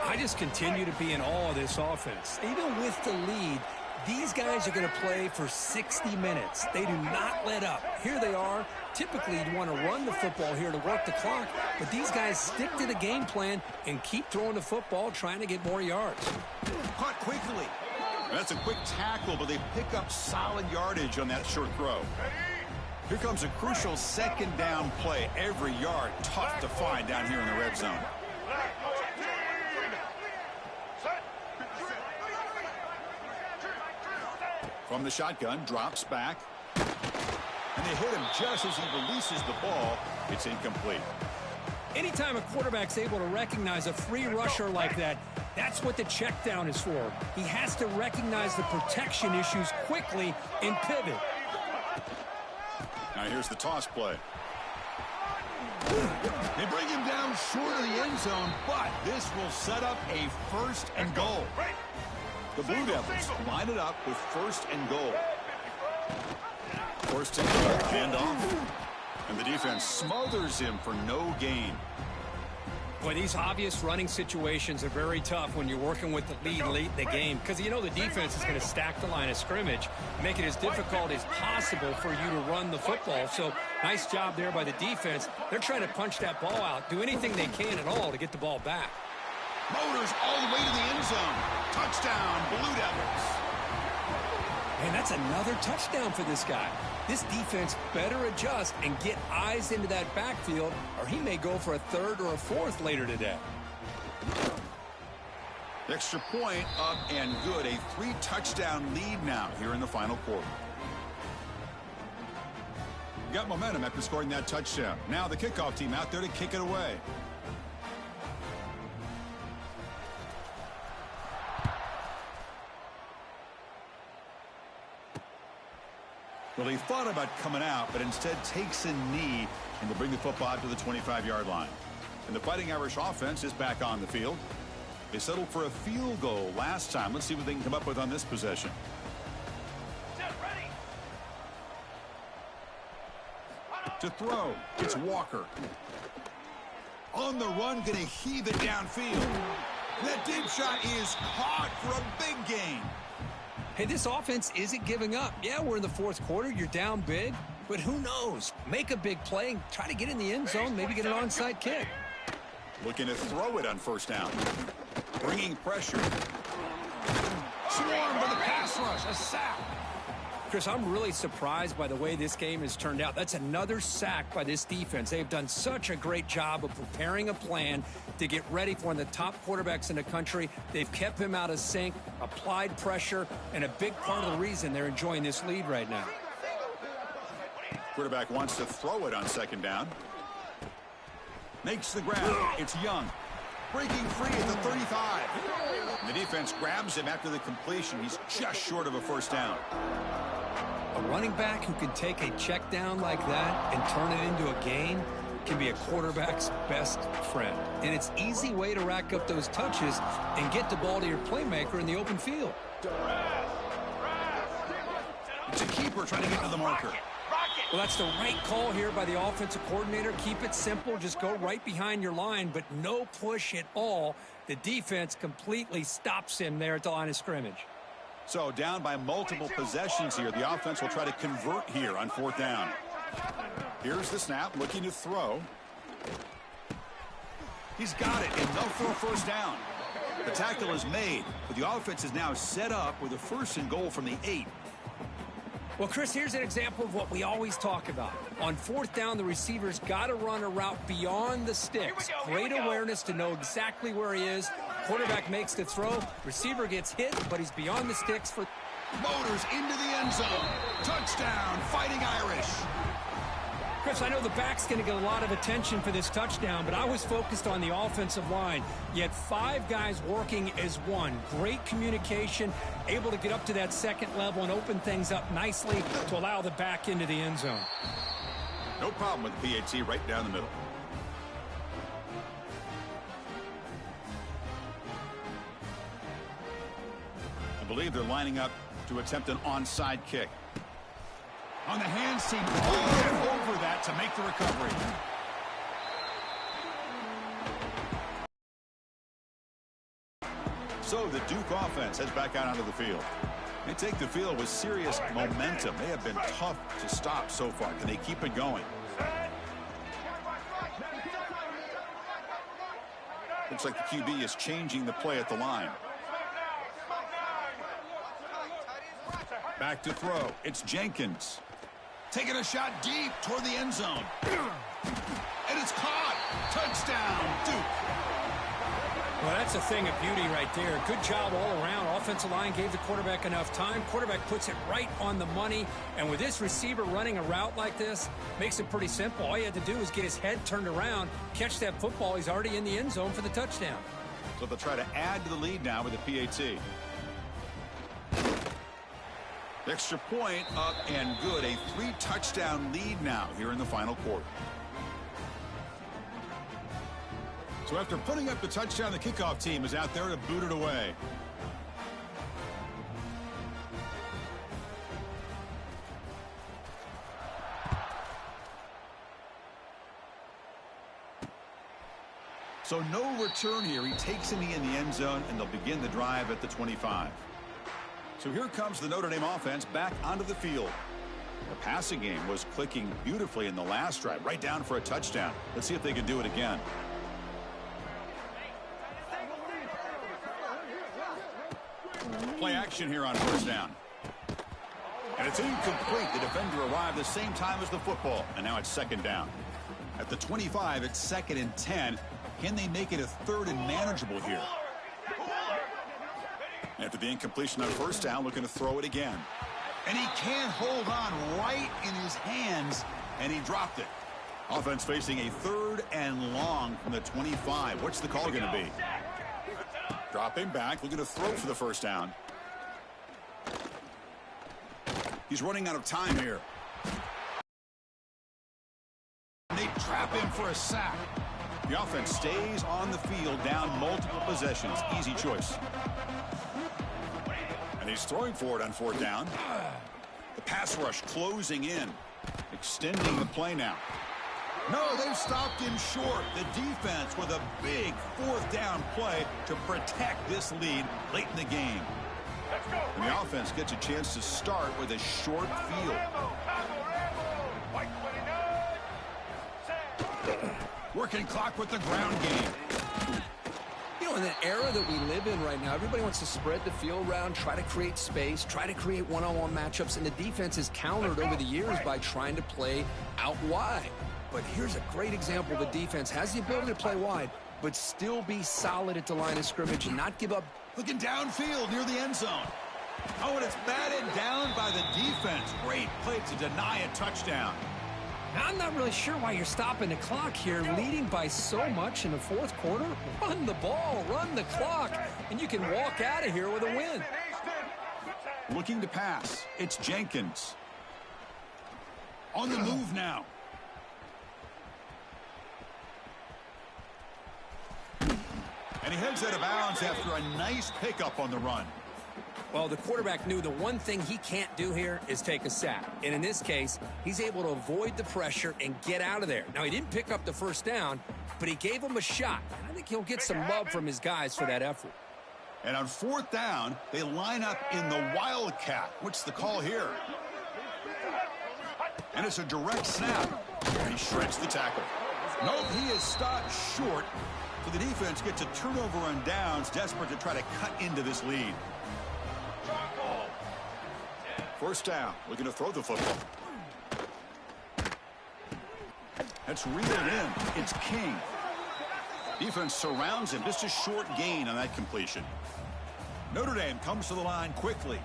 I just continue to be in awe of this offense. Even with the lead, these guys are going to play for 60 minutes. They do not let up. Here they are. Typically, you'd want to run the football here to work the clock, but these guys stick to the game plan and keep throwing the football, trying to get more yards. Caught quickly. That's a quick tackle, but they pick up solid yardage on that short throw. Here comes a crucial second down play. Every yard tough to find down here in the red zone. From the shotgun, drops back. And they hit him just as he releases the ball. It's incomplete. Anytime a quarterback's able to recognize a free rusher like that, that's what the check down is for. He has to recognize the protection issues quickly and pivot. Now here's the toss play. They bring him down short of the end zone, but this will set up a first and goal. The Blue Devils line it up with first and goal. First and goal, hand off. And the defense smothers him for no gain. Boy, these obvious running situations are very tough when you're working with the lead late in the game, because you know the defense is going to stack the line of scrimmage, make it as difficult as possible for you to run the football. So nice job there by the defense. They're trying to punch that ball out, do anything they can at all to get the ball back. Motors all the way to the end zone. Touchdown, Blue Devils. Man, that's another touchdown for this guy. This defense better adjust and get eyes into that backfield, or he may go for a third or a fourth later today. Extra point up and good. A 3-touchdown lead now here in the final quarter. Got momentum after scoring that touchdown. Now the kickoff team out there to kick it away. Well, he thought about coming out, but instead takes a knee and to bring the football out to the 25-yard line. And the Fighting Irish offense is back on the field. They settled for a field goal last time. Let's see what they can come up with on this possession. To throw, it's Walker. On the run, going to heave it downfield. That deep shot is caught for a big gain. Hey, this offense isn't giving up. Yeah, we're in the fourth quarter. You're down big, but who knows? Make a big play, try to get in the end zone, maybe get an onside kick. Looking to throw it on first down. Bringing pressure. Swarmed by the pass rush. A sack. Chris, I'm really surprised by the way this game has turned out. That's another sack by this defense. They've done such a great job of preparing a plan to get ready for one of the top quarterbacks in the country. They've kept him out of sync, applied pressure, and a big part of the reason they're enjoying this lead right now. Quarterback wants to throw it on second down. Makes the grab. It's Young. Breaking free at the 35. And the defense grabs him after the completion. He's just short of a first down. A running back who can take a check down like that and turn it into a gain can be a quarterback's best friend. And it's an easy way to rack up those touches and get the ball to your playmaker in the open field. It's a keeper trying to get to the marker. Well, that's the right call here by the offensive coordinator. Keep it simple. Just go right behind your line, but no push at all. The defense completely stops him there at the line of scrimmage. So down by multiple possessions here. The offense will try to convert here on fourth down. Here's the snap, looking to throw. He's got it, enough for a first down. The tackle is made, but the offense is now set up with a first and goal from the 8. Well, Chris, here's an example of what we always talk about. On fourth down, the receiver's got to run a route beyond the sticks. Great awareness to know exactly where he is. Quarterback makes the throw. Receiver gets hit, but he's beyond the sticks for... Motors into the end zone. Touchdown, Fighting Irish. Chris, I know the back's going to get a lot of attention for this touchdown, but I was focused on the offensive line. You had 5 guys working as one. Great communication, able to get up to that second level and open things up nicely to allow the back into the end zone. No problem with the PAT right down the middle. I believe they're lining up to attempt an onside kick. On the hands team, over that to make the recovery. So the Duke offense heads back out onto the field. They take the field with serious momentum. They have been tough to stop so far. Can they keep it going? Looks like the QB is changing the play at the line. Back to throw. It's Jenkins. Taking a shot deep toward the end zone. And it's caught. Touchdown, Duke. Well, that's a thing of beauty right there. Good job all around. Offensive line gave the quarterback enough time. Quarterback puts it right on the money. And with this receiver running a route like this, makes it pretty simple. All you had to do is get his head turned around, catch that football. He's already in the end zone for the touchdown. So they'll try to add to the lead now with the PAT. Extra point up and good. A 3-touchdown lead now here in the final quarter. So after putting up the touchdown, the kickoff team is out there to boot it away. So no return here. He takes it in the end zone, and they'll begin the drive at the 25. So here comes the Notre Dame offense back onto the field. The passing game was clicking beautifully in the last drive, right down for a touchdown. Let's see if they can do it again. Play action here on first down. And it's incomplete. The defender arrived the same time as the football, and now it's second down. At the 25, it's second and 10. Can they make it a third and manageable here? After the incompletion on first down, looking to throw it again. And he can't hold on right in his hands, and he dropped it. Offense facing a third and long from the 25. What's the call going to be? Dropping back, looking to throw for the first down. He's running out of time here. They trap him for a sack. The offense stays on the field, down multiple possessions. Easy choice. And he's throwing for it on fourth down. The pass rush closing in, extending the play now. No, they've stopped him short. The defense with a big fourth down play to protect this lead late in the game. And the offense gets a chance to start with a short field. Working clock with the ground game. You know, in the era that we live in right now, everybody wants to spread the field around, try to create space, try to create one-on-one matchups, and the defense is countered over the years by trying to play out wide. But here's a great example. The defense has the ability to play wide, but still be solid at the line of scrimmage and not give up. Looking downfield near the end zone. Oh, and it's batted down by the defense. Great play to deny a touchdown. I'm not really sure why you're stopping the clock here, leading by so much in the fourth quarter. Run the ball, run the clock, and you can walk out of here with a win. Looking to pass. It's Jenkins. On the move now. And he heads out of bounds after a nice pickup on the run. Well, the quarterback knew the one thing he can't do here is take a sack. And in this case, he's able to avoid the pressure and get out of there. Now, he didn't pick up the first down, but he gave him a shot. And I think he'll get some love from his guys for that effort. And on fourth down, they line up in the Wildcat. What's the call here? And it's a direct snap. And he shreds the tackle. Nope, he is stopped short. So the defense gets a turnover on downs, desperate to try to cut into this lead. First down, looking to throw the football. That's reeled in. It's King. Defense surrounds him. Just a short gain on that completion. Notre Dame comes to the line quickly.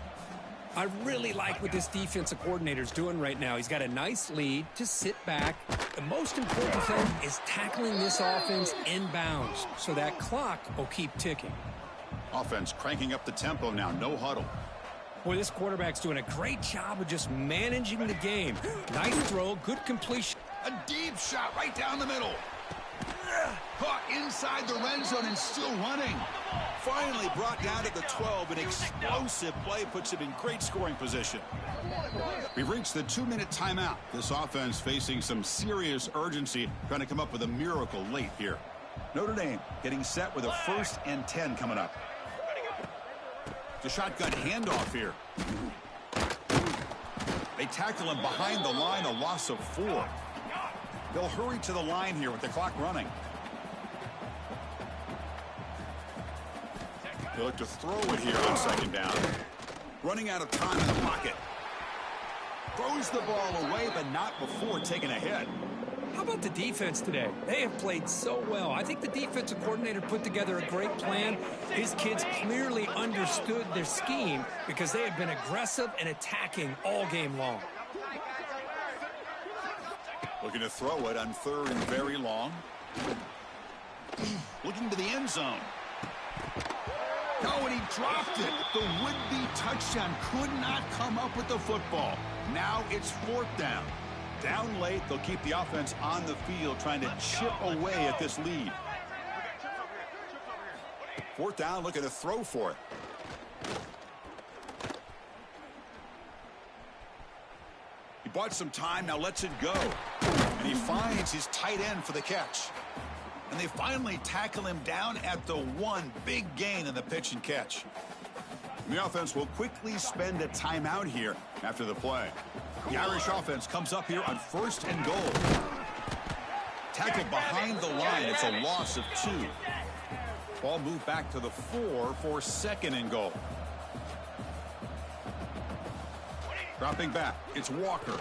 I really like what this defensive coordinator's doing right now. He's got a nice lead to sit back. The most important thing is tackling this offense inbounds so that clock will keep ticking. Offense cranking up the tempo now. No huddle. Boy, this quarterback's doing a great job of just managing the game. Nice throw, good completion. A deep shot right down the middle. Caught inside the red zone and still running. Finally brought down to the 12. An explosive play puts him in great scoring position. We've reached the 2-minute timeout. This offense facing some serious urgency, trying to come up with a miracle late here. Notre Dame getting set with a 1st and 10 coming up. The shotgun handoff here. They tackle him behind the line, a loss of 4. They'll hurry to the line here with the clock running. They look to throw it here on 2nd down. Running out of time in the pocket. Throws the ball away, but not before taking a hit. How about the defense today? They have played so well. I think the defensive coordinator put together a great plan. His kids clearly understood their scheme because they have been aggressive and attacking all game long. Looking to throw it on 3rd and very long. Looking to the end zone. Oh, and he dropped it. The would-be touchdown could not come up with the football. Now it's 4th down. Down late, they'll keep the offense on the field trying to chip away at this lead. 4th down, looking to throw for it. He bought some time, now lets it go. And he finds his tight end for the catch. And they finally tackle him down at the 1. Big gain in the pitch and catch. And the offense will quickly spend a timeout here after the play. The Irish offense comes up here on 1st and goal. Tackled behind the line. It's a loss of 2. Ball moved back to the 4 for 2nd and goal. Dropping back. It's Walker.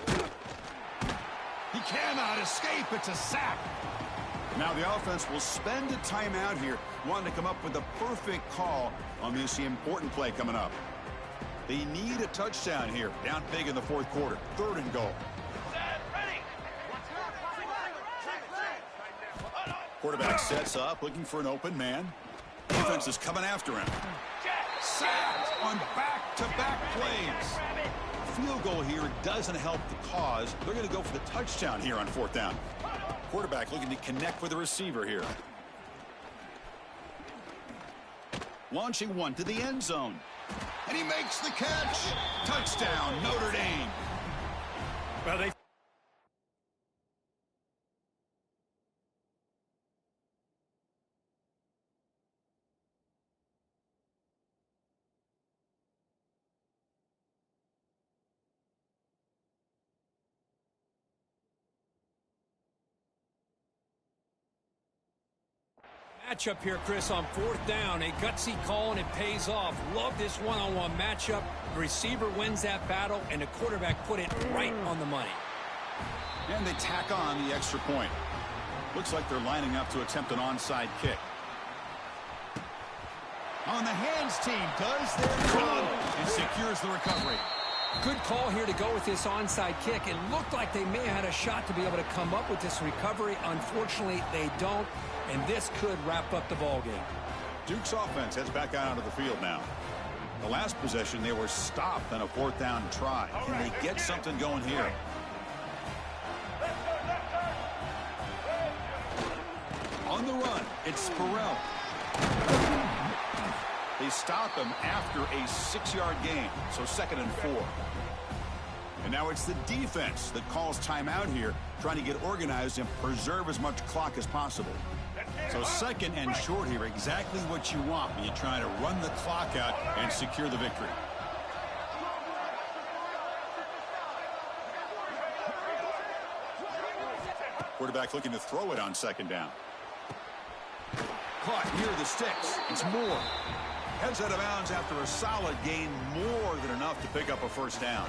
He cannot escape. It's a sack. Now the offense will spend a timeout here, wanting to come up with the perfect call on this important play coming up. They need a touchdown here, down big in the 4th quarter. 3rd and goal. Quarterback sets up, looking for an open man. Defense is coming after him. Sacked on back-to-back plays. Field goal here doesn't help the cause. They're going to go for the touchdown here on 4th down. Quarterback looking to connect with the receiver here. Launching one to the end zone. And he makes the catch. Touchdown, Notre Dame. Well, they Matchup here, Chris, on 4th down. A gutsy call, and it pays off. Love this one-on-one matchup. The receiver wins that battle, and the quarterback put it right on the money. And they tack on the extra point. Looks like they're lining up to attempt an onside kick. On the hands team does their job and secures the recovery. Good call here to go with this onside kick. It looked like they may have had a shot to be able to come up with this recovery. Unfortunately, they don't, and this could wrap up the ball game. Duke's offense heads back out onto the field now. The last possession, they were stopped on a 4th down try. Can they get something going here? On the run, it's Sparrell. They stop him after a 6-yard gain, so 2nd and 4. And now it's the defense that calls timeout here, trying to get organized and preserve as much clock as possible. So 2nd and short here, exactly what you want when you try to run the clock out and secure the victory. Quarterback looking to throw it on 2nd down. Caught near the sticks. It's Moore. Heads out of bounds after a solid gain, more than enough to pick up a 1st down.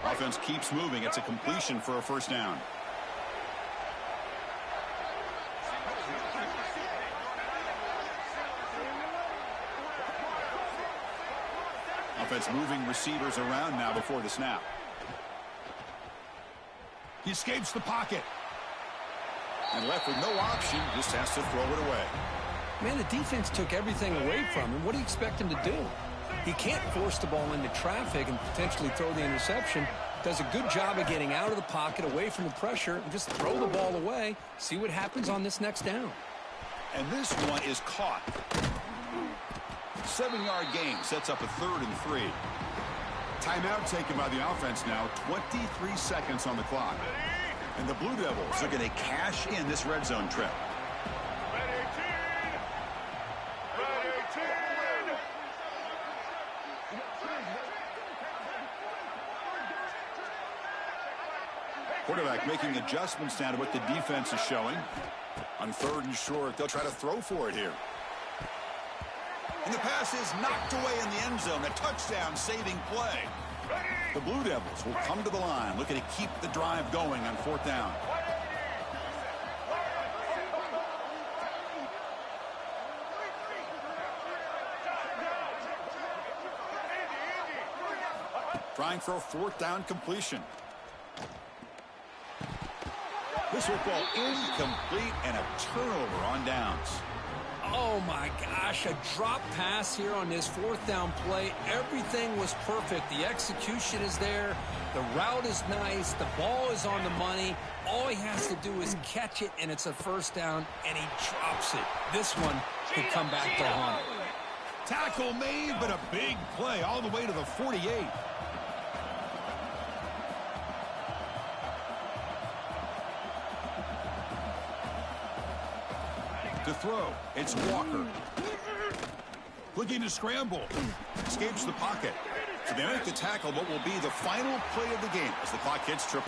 Offense keeps moving. It's a completion for a 1st down. Offense moving receivers around now before the snap. He escapes the pocket. And left with no option, just has to throw it away. Man, the defense took everything away from him. What do you expect him to do? He can't force the ball into traffic and potentially throw the interception. Does a good job of getting out of the pocket, away from the pressure, and just throw the ball away. See what happens on this next down. And this one is caught. 7-yard gain sets up a 3rd and 3. Timeout taken by the offense now. 23 seconds on the clock. And the Blue Devils are going to cash in this red zone trip. Quarterback making adjustments now to what the defense is showing. On 3rd and short, they'll try to throw for it here. And the pass is knocked away in the end zone. A touchdown saving play. The Blue Devils will come to the line, looking to keep the drive going on 4th down. Trying for a 4th down completion. This football incomplete and a turnover on downs. Oh, my gosh, a drop pass here on this 4th down play. Everything was perfect. The execution is there. The route is nice. The ball is on the money. All he has to do is catch it, and it's a 1st down, and he drops it. This one could come back to haunt him. Tackle made, but a big play all the way to the 48. To throw, it's Walker. Looking to scramble. Escapes the pocket. So they make the tackle what will be the final play of the game as the clock hits triple.